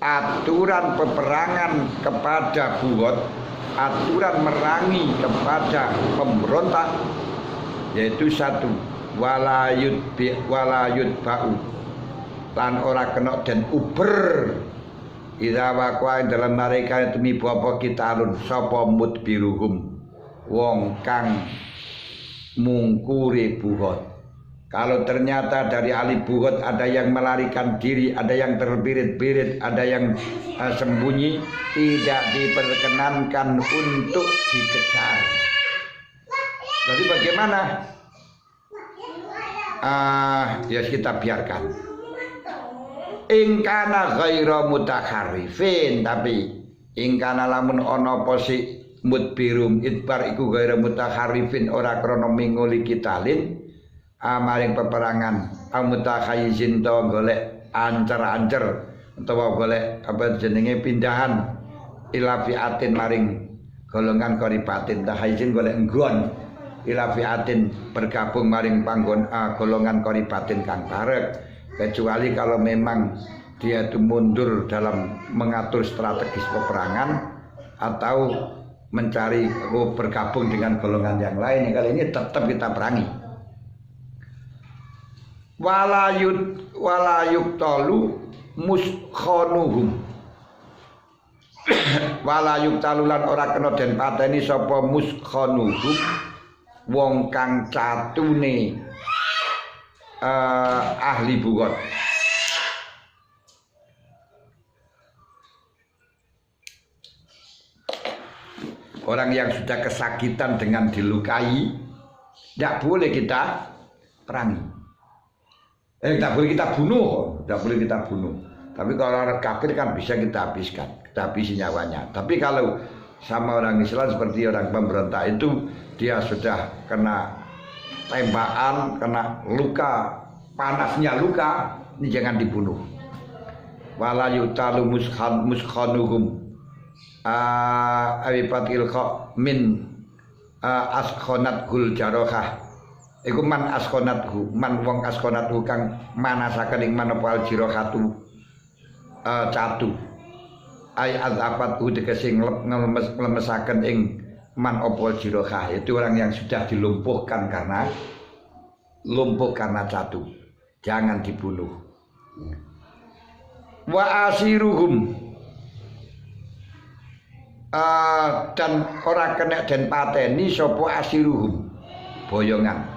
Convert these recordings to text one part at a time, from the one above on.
aturan peperangan kepada buhot, aturan merangi kepada pemberontak, yaitu satu, walayut ba'u, lan ora kena den uber ida wakwa dalam mereka itu mi bapa kita alun sapa mudbiruhum wong kang mungkuri buhot. Kalau ternyata dari ahli buhot ada yang melarikan diri, ada yang terbirit-birit, ada yang sembunyi, tidak diperkenankan untuk dikejar. Jadi bagaimana? Ya kita biarkan. Ingkana ghaira mutakharifin, tapi ingkana lamun ana apa si mudbirum idbar iku ghaira mutakharifin ora krana minguli kitalin maring peperangan amutakhayizin to golek ancer-ancer utawa golek apa jenenge pindahan ila fiatin maring golongan koripatin takhayizin golek nggon ila fiatin bergabung maring panggon golongan koripatin kang barek, kecuali kalau memang dia itu mundur dalam mengatur strategis peperangan atau mencari bergabung dengan golongan yang lain. Kali ini tetap kita perangi. Walayuk talu muskhonuhum walayuk talulan ora kena den pateni sapa muskhonuhum wong kang catune ahli bugot. Orang yang sudah kesakitan dengan dilukai tidak boleh kita perangi. Tidak boleh kita bunuh, tidak boleh kita bunuh. Tapi kalau orang kafir kan bisa kita habiskan, kita habisi nyawanya. Tapi kalau sama orang Islam seperti orang pemberontak itu, dia sudah kena tembakan, kena luka, panasnya luka, ini jangan dibunuh. Wala yutalu muskhanuhum awifatil kha min askhonat gul jarohah. Iku man askhonathu, man wong askhonathu kang manasaken ing manapa jirohatu catu. Ai azafatu tegese nglemesaken ing man apa jirohah, itu orang yang sudah dilumpuhkan karena catu. Jangan dibunuh. Wa asiruhum dan ora kena den pateni sapa asiruhum boyongan.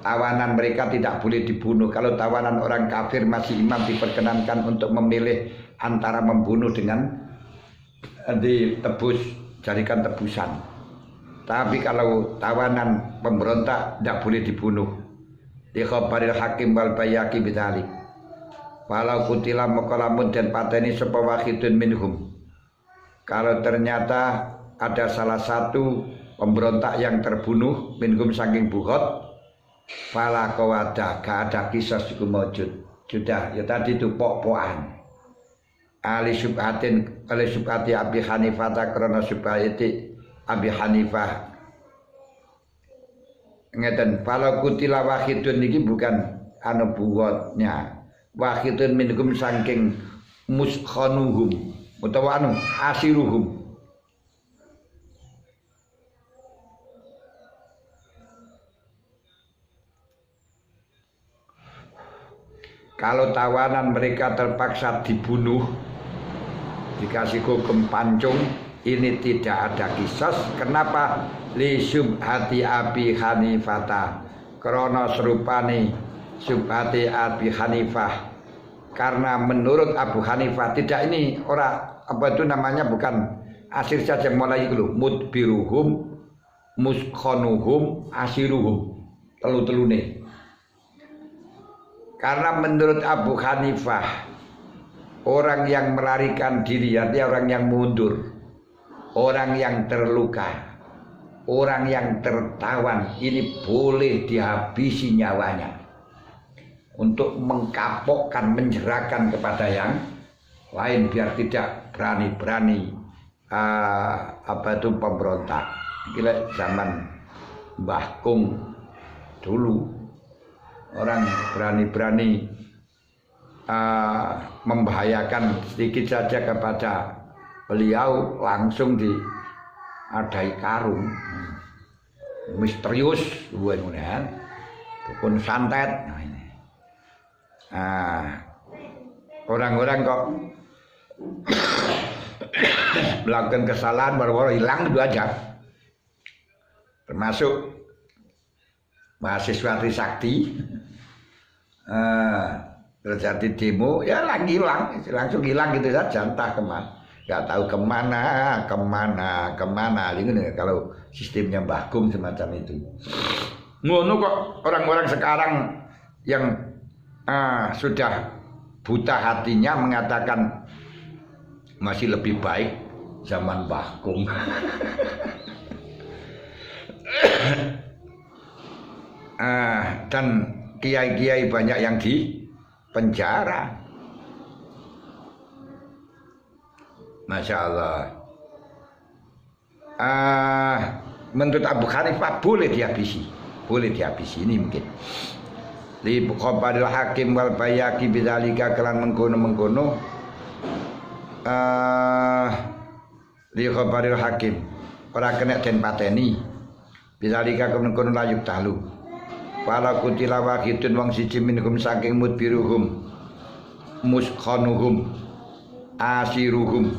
Tawanan mereka tidak boleh dibunuh. Kalau tawanan orang kafir masih imam diperkenankan untuk memilih antara membunuh dengan ditebus, jadikan tebusan. Tapi kalau tawanan pemberontak tidak boleh dibunuh. Di khabaril hakim wal bayaki bidzalik. Walau kutila maqalamun dan pateni sapa wahidun minhum. Kalau ternyata ada salah satu pemberontak yang terbunuh minhum saking buhot, fala kawada, gak ada kisah iku maujud. Sudah, ya tadi itu pok-pokan. Ali subhati Abi Hanifah karena subhati Abi Hanifah. Ngeten, fala kutila wahidun niki bukan anu buhotnya. Wahidun minhum saking muskhanuhum utawa anu asiruhum. Kalau tawanan mereka terpaksa dibunuh, dikasih hukum pancung, ini tidak ada kisah. Kenapa? Li subhati Abi Hanifah, karena serupani subhati Abi Hanifah. Karena menurut Abu Hanifah tidak, ini orang apa itu namanya, bukan asir saja mulai dulu, mudbiruhum muskhonuhum asiruhum telu-telune. Karena menurut Abu Hanifah, orang yang melarikan diri, artinya orang yang mundur, orang yang terluka, orang yang tertawan, ini boleh dihabisi nyawanya untuk mengkapokkan, menjerahkan kepada yang lain biar tidak berani-berani apa itu pemberontak. Kira zaman Mbah Kung dulu, orang berani-berani membahayakan sedikit saja kepada beliau, langsung diadai karung misterius dukun santet. Nah, ini orang-orang kok melakukan kesalahan baru-baru hilang itu aja, termasuk mahasiswa Trisakti. Terjadi demo ya lagi hilang, langsung hilang gitu saja, entah kemana, nggak tahu kemana gitu, kalau sistemnya Mbah Gum semacam itu. Ngono kok orang-orang sekarang yang sudah buta hatinya mengatakan masih lebih baik zaman Mbah Gum. Dan kiai-kiai banyak yang di penjara. Masya Allah. Menurut Abu Hanifah boleh dihabisi ini mungkin. Li khabaril hakim wal bayaki bidzalika kelan mengkono li khabaril hakim ora kena den pateni bidzalika kono layuk talu. Para kutila wahidun wang siji minhum saking mudbiruhum muskhanuhum asiruhum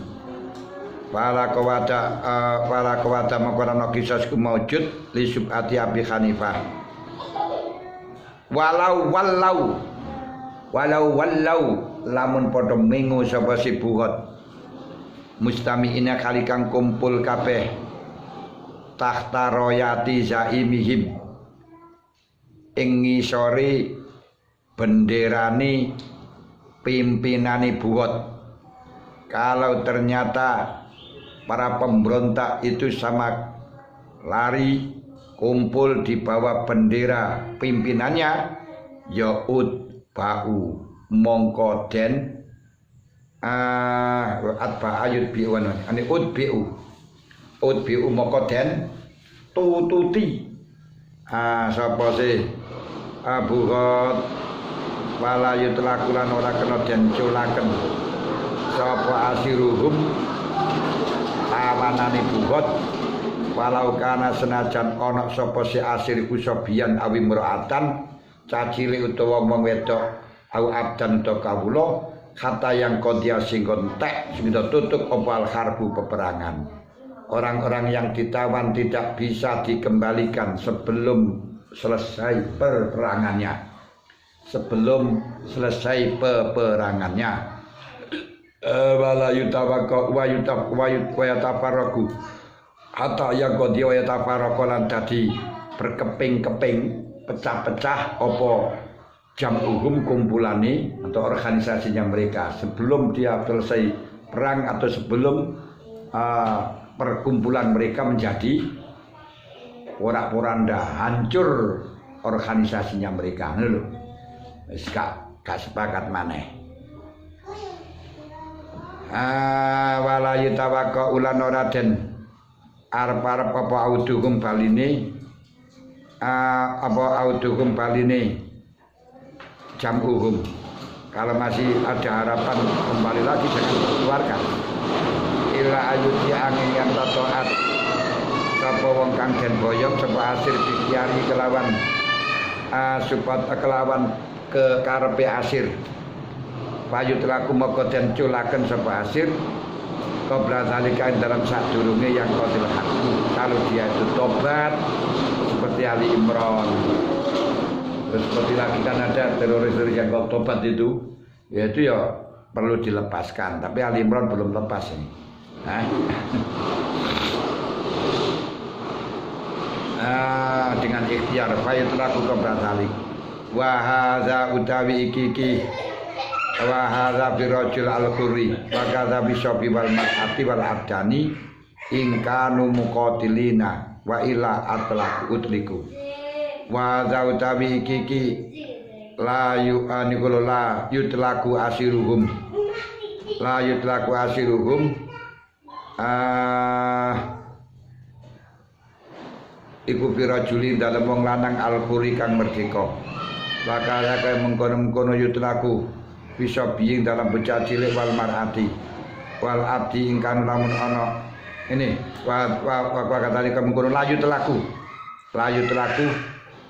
para kawata makarana kisah maujud li subati Abi Hanifah walau lamun padha mengu sapa si buhot mustamiina kalikang kumpul kabeh tahta royati zaimihim ing ngisore benderani pimpinani buhot. Kalau ternyata para pemberontak itu sama lari kumpul di bawah bendera pimpinannya, ya bau mongko den ayut biwan ane biu mongko den tututi sapa sih buhot wala yutlakulan ora kena den culaken sapa asiruhum tawanane buhot walau kana senajan ana sapa si asir kusobian awi mraatan cacile utawa wong wedok au abdan to kawula kata yang kodia sing kontek sing tutup opal harbu peperangan. Orang-orang yang ditawan tidak bisa dikembalikan sebelum selesai peperangannya. Wala yutawakka wa yatafarraqu hatta yang qadi wa yatafarraqu lan dadi berkeping-keping, pecah-pecah apa jam'uhum kumpulane atau organisasinya mereka sebelum dia selesai perang atau sebelum perkumpulan mereka menjadi porak-poranda, hancur organisasinya mereka. Lho. Wis gak sepakat maneh. Wala yutawakka ulan ora den arep-arep apa auduhum baline jam'uhum. Kalau masih ada harapan kembali lagi jangan dikeluarkan. Ila ayuti angin yang tatoat sapa wong kang den boyong sapa asir bikiari kelawan supat kelawan kekarepe asir payut laku moko den culaken sapa asir qabla zalika dalam sadurunge yang qatil hakku kalau dia itu tobat seperti Ali Imran. Terus seperti lagi kan ada teroris yang tobat itu yaitu ya perlu dilepaskan, tapi Ali Imran belum lepas ini. Dengan ikhtiar fayatlaku kebrasalik wa hadza utawi iki wa hadza birajul al-qurri wa kadza bisabi wal mar'ati wal abdani in kanu muqatilina wa ila atlaq utliku wa hadza utawi iki la yu'aniqul la yutlaku asiruhum iku pirajuli dalem wong lanang al-quri kang merdeka. Bakal kaya mengkono-mengkono yutlaku bisa biing dalam bocah cilik wal mar'ati wal abdi ingkang lamun ana ini wa katane kemungkun layu telaku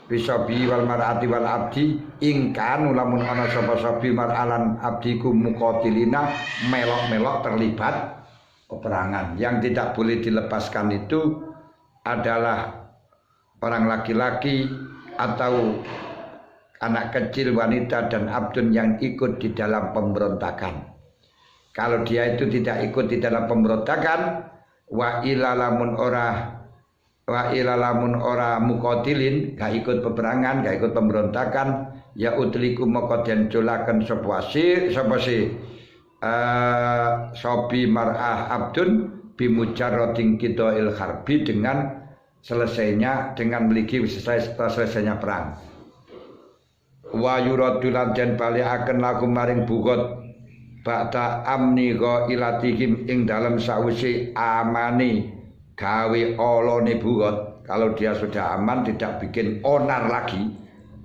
bisa bi wal mar'ati wal abdi ingkang lamun ana sapa bi mar'alan abdiku muqatilina melok-melok terlibat peperangan. Yang tidak boleh dilepaskan itu adalah orang laki-laki atau anak kecil, wanita dan abdun yang ikut di dalam pemberontakan. Kalau dia itu tidak ikut di dalam pemberontakan, wa ilalamun ora muqatilin, gak ikut peperangan, gak ikut pemberontakan, ya utliku maka den jolaken sapa sobi mar'ah abdun bimujarratin qidail harbi dengan selesainya perang. Wa yuradulan den balikaken lagu maring bugot ba'da amni ghailatihim ing dalem sawise amani gawe olone bugot. Kalau dia sudah aman tidak bikin onar lagi.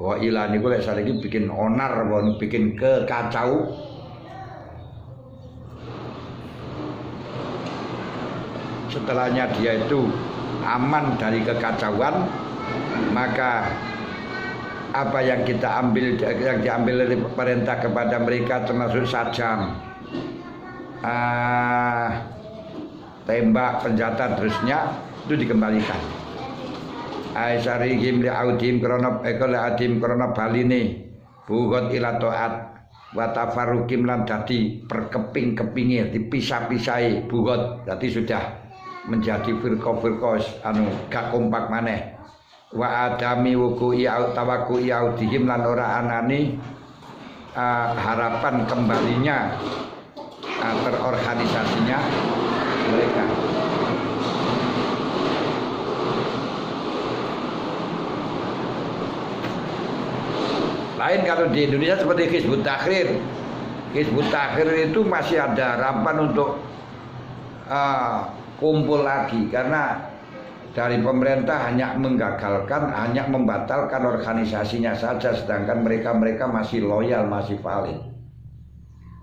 Wa ila niku lek saiki bikin onar, bikin kekacau. Setelahnya dia itu aman dari kekacauan, maka apa yang diambil oleh pemerintah kepada mereka termasuk sajam, tembak, senjata terusnya itu dikembalikan. Aisyarihim li'audim krono baline bugot ila taat wa tafarruqim lan dadi perkeping-kepinge dipisah-pisahi bugot, berarti sudah menjadi firqa-firqa gak kompak maneh. Wa adami wuku'i tawakku'i audihim lan ora anani harapan kembalinya terorganisasinya mereka. Lain kalau di Indonesia seperti Hizbut Tahrir. Hizbut Tahrir itu masih ada harapan untuk kumpul lagi, karena dari pemerintah hanya menggagalkan, hanya membatalkan organisasinya saja, sedangkan mereka masih loyal, masih valid.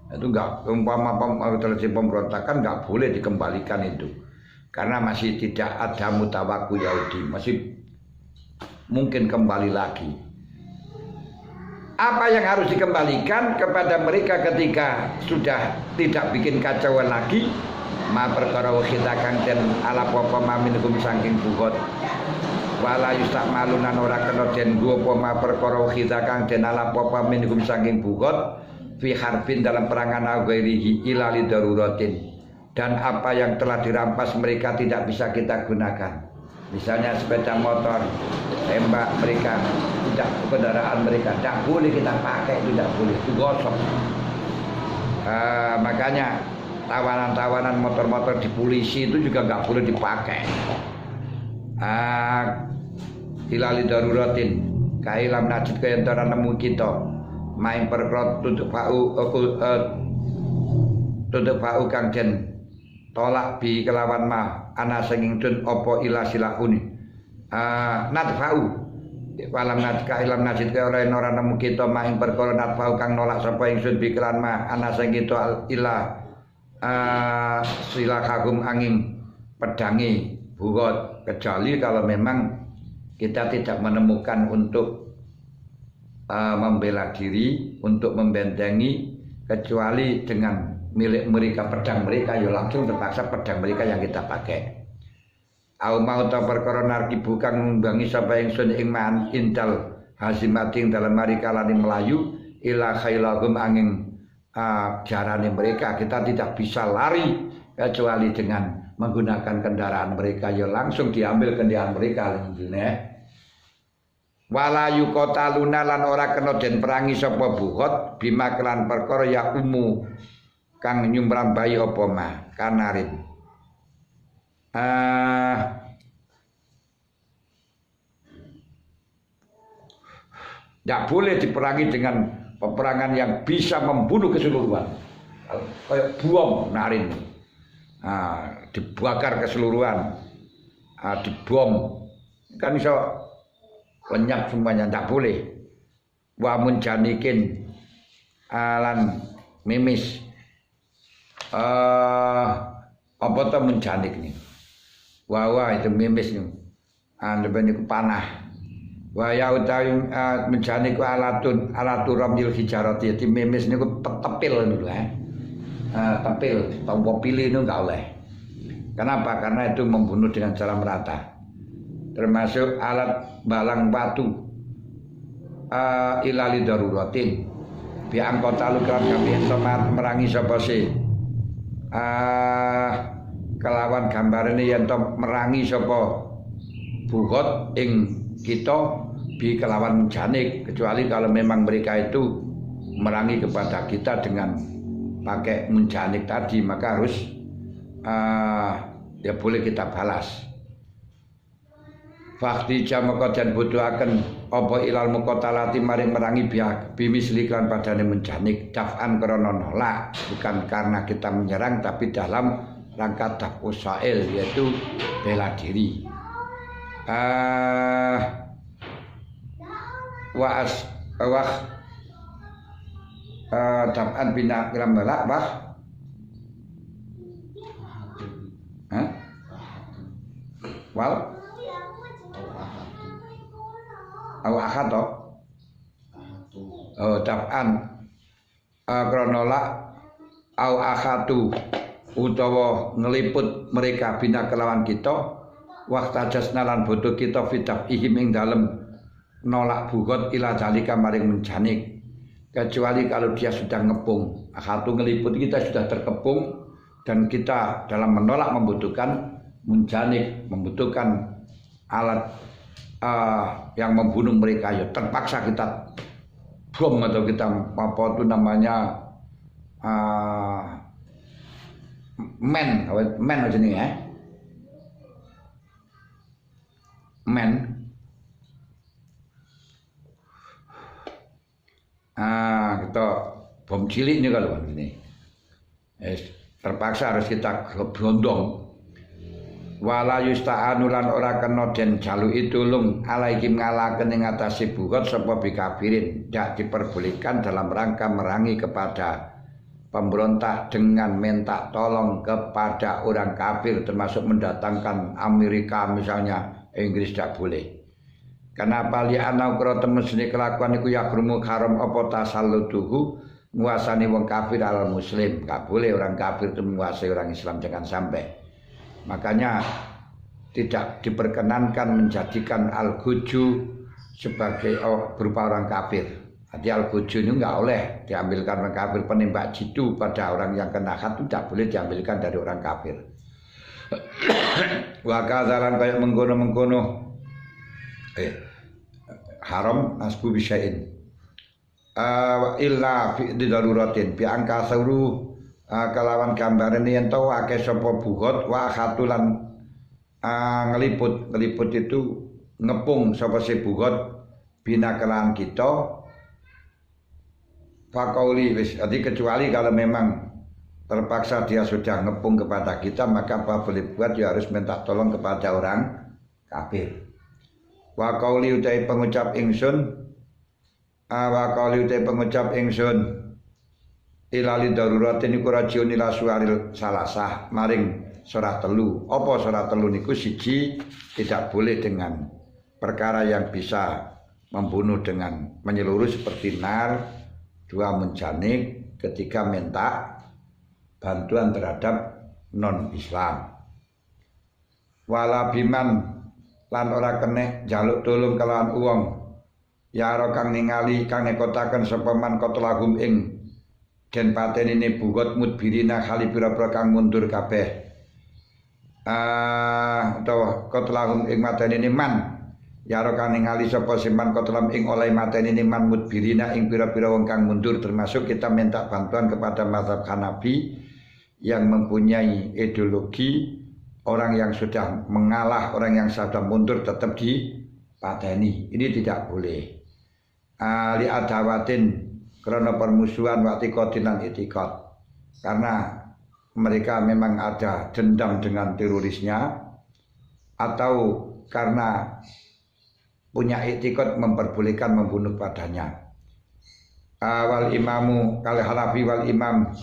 Itu enggak, umpama terjadi pemberontakan enggak boleh dikembalikan itu, karena masih tidak ada mutawaku Yahudi, masih mungkin kembali lagi. Apa yang harus dikembalikan kepada mereka ketika sudah tidak bikin kacauan lagi? Ma perkara kita kang den ala apa maminkum saking bugot wala yustakmalunan ora kena den nggo apa ma perkara kita kang den ala apa minkum saking bugot fi harbin dalam perangan aghairihi ila lidaruratin, dan apa yang telah dirampas mereka tidak bisa kita gunakan, misalnya sepeda motor, tembak mereka, tidak kendaraan mereka tidak boleh kita pakai, tidak boleh, itu gosok. Makanya tawanan-tawanan motor-motor di polisi itu juga nggak boleh dipakai. Ilali daruratin kailam najid kayantara nemu kita main perkrot tutup pau kang den tolak bi kelawan ma ana sing ingsun apa ila silahuni nadfau walam nadka ilam najid kaya ora nemu kita main perkara nadfau kang nolak sapa ingsun bi kelawan ma ana sing kita ila silakagum angin pedangi bugot, kecuali kalau memang kita tidak menemukan untuk membela diri, untuk membentengi, kecuali dengan milik mereka, pedang mereka, ya langsung terpaksa pedang mereka yang kita pakai. Au mau ta perkara narkibu kang ngumbangi sapa ingsun ing man intal hazimating dalam mari kalane melayu ila khailagum angin jarane mereka, kita tidak bisa lari kecuali dengan menggunakan kendaraan mereka, ya langsung diambil kendaraan mereka ngene. Wala yuqataluna lan ora kena den perangi sapa buhot bima kelan perkara ya umu kang nyumrambahi apa mah kanarin. Tidak boleh diperangi dengan peperangan yang bisa membunuh keseluruhan, kayak bom narin, dibakar keseluruhan, dibom, kan bisa lenyap semuanya, tidak boleh. Wa munjanikin alan mimis apa to menjanik nih wawa itu mimis nih anu niku panah wa ya utawi menjanik alatun ramil hijarati di mimis niku tepil niku tepil tombol pilih itu enggak oleh. Kenapa? Karena itu membunuh dengan cara merata. Termasuk alat balang batu ilali daruratin bi angkota lukan kami temat merangi sapa si kelawan gambar ini yang merangi sapa bugot ing kita bi kelawan janik, kecuali kalau memang mereka itu merangi kepada kita dengan pakai menjanik tadi, maka harus ya boleh kita balas. Fakti jamaka dan butuhaken apa ilal muqatalati maring merangi bimisliklan padane menjanik daf'an krana nolak, bukan karena kita menyerang tapi dalam rangka daf'us sa'il, yaitu bela diri. Daf'an bina kiram balak wal ahad daf'an kronola au akhatu utawa ngeliput mereka bina kelawan kita waktu jasnalan bodoh kita fitaf ihim ing dalem nolak bugot ila jalika maring menjanik, kecuali kalau dia sudah ngepung. Akhatu ngeliput kita sudah terkepung dan kita dalam menolak membutuhkan menjanik, membutuhkan alat yang membunuh mereka, ya terpaksa kita bom atau kita apa itu namanya men aja nih men kita bom cilik ini kalau ini terpaksa harus kita gondong. Wala yusta'anu lan ora kena den jaluki tulung alaihim ngalaken ing atase bugot sapa bikafirin, tidak diperbolehkan dalam rangka merangi kepada pemberontak dengan minta tolong kepada orang kafir, termasuk mendatangkan Amerika misalnya, Inggris tidak boleh. Kenapa li'anau karo temen seni kelakuan iku yakrumu haram apa tasallutuhu nguasani wong kafir al muslim, enggak boleh orang kafir itu menguasai orang Islam, jangan sampai. Makanya tidak diperkenankan menjadikan al-guju sebagai berupa orang kafir. Jadi al-guju ini enggak oleh diambilkan orang kafir, penembak jitu pada orang yang kena khat itu tidak boleh diambilkan dari orang kafir. Wa kadzalan kaya mengkono-mengkono haram nasbu bisya'in illa fi daruratin bi angka sauru kalawan gambaran yen tau akeh sapa bugot wa khatulan ngeliput itu ngepung sapa si bugot bina kelawan kita faqauli wis. Jadi kecuali kalau memang terpaksa dia sudah ngepung kepada kita, maka apa boleh buat ya harus minta tolong kepada orang kafir. Wa qauli utai pengucap ingsun ilali darurat niku rajiun ila suaril salasah maring surah telu. Apa surah telu niku? Siji, tidak boleh dengan perkara yang bisa membunuh dengan menyeluruh seperti nar. Dua, menjanik. Ketiga, minta bantuan terhadap non Islam. Wala biman lan ora kene jaluk tulung kelawan uwong ya ora kang ningali kang nekotaken sapa man kotlahum ing den patenine bugot mudbirina khali pira-pira kang mundur kabeh utawa kotlahum ing matenine man ya ora kang ningali sapa siman kotlam ing oleh matenine man mudbirina ing pira-pira wong kang mundur, termasuk kita minta bantuan kepada mazhab Hanafi yang mempunyai ideologi orang yang sudah mengalah, orang yang sudah mundur tetap dipateni. Ini tidak boleh. Li adawatin karena permusuhan watikotin dan itikot. Karena mereka memang ada dendam dengan terorisnya, atau karena punya itikot memperbolehkan membunuh padanya. wal imamu kal Hanafi wal imam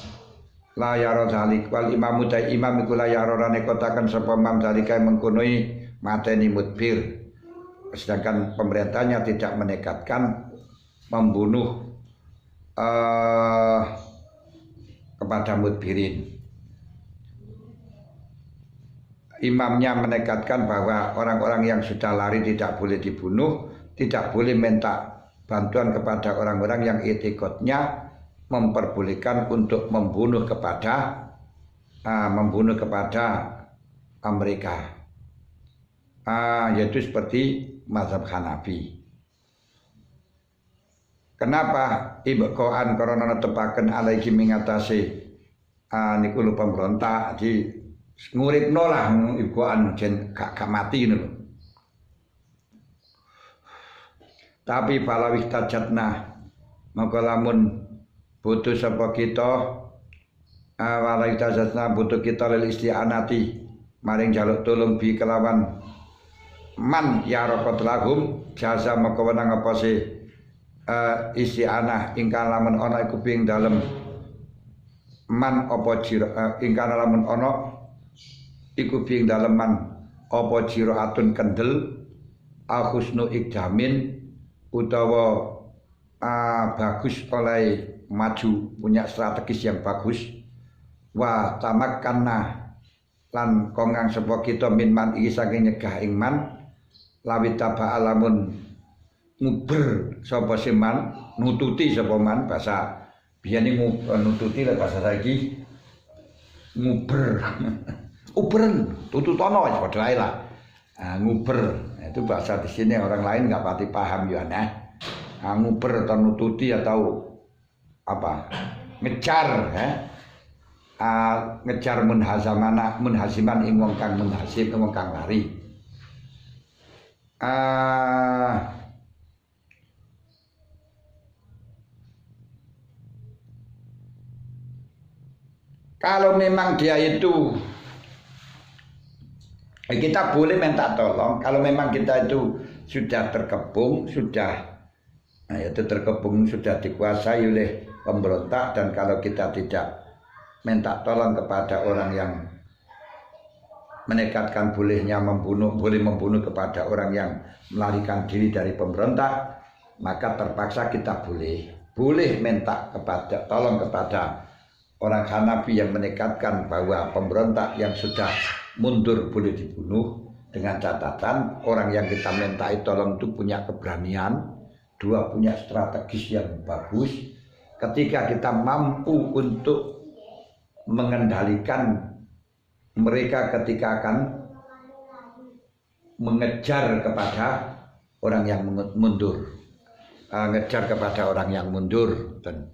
la yara zalik wal imamu ta imam iku la yara nekotaken sapa imam zalika mengkonoi mateni mudbir. Sedangkan pemerintahnya tidak menekatkan membunuh kepada mudbirin. Imamnya menekatkan bahwa orang-orang yang sudah lari tidak boleh dibunuh, tidak boleh minta bantuan kepada orang-orang yang etikotnya memperbolehkan untuk membunuh kepada mereka, yaitu seperti mazhab Hanafi. Kenapa ibqaan karena tepaken alaiki mengatasi niku lho pemberontak di nguripno lah ibqaan jen gak mati ngono lho. Tapi falawih tajatna maka lamun butuh sapa kita walawih tajatna butuh kita lil isti'anati maring jaluk tulung bi kelawan man ya raqat lahum jaza maka wenang apa sih isti'anah ingkang lamun ana iku ping dalem man apa jira ingkang lamun ana iku ping dalem man apa jiraatun kendel husnu ikdamin utawa bagus oleh maju punya strategis yang bagus wa tamakkanna lan kongang sapa kita min man iki saking nyegah ing man lawit taba alamun nguber sapa seman nututi sapa man bahasa biyane nututi lah bahasa saiki nguber uberen tututono wis padha ae lah nguber itu bahasa di sini orang lain nggak pati paham ya nah nguber atau nututi atau apa ngejar ngejar munhasiman ing wong kang munhasib wong kang lari. Kalau memang dia itu kita boleh minta tolong. Kalau memang kita itu sudah terkepung, sudah dikuasai oleh pemberontak, dan kalau kita tidak minta tolong kepada orang yang menekatkan boleh membunuh kepada orang yang melarikan diri dari pemberontak, maka terpaksa kita boleh minta tolong kepada orang Hanafi yang menekatkan bahwa pemberontak yang sudah mundur boleh dibunuh, dengan catatan orang yang kita minta tolong itu punya keberanian, dua punya strategis yang bagus. Ketika kita mampu untuk mengendalikan mereka ketika akan mengejar kepada orang yang mundur, ngejar kepada orang yang mundur dan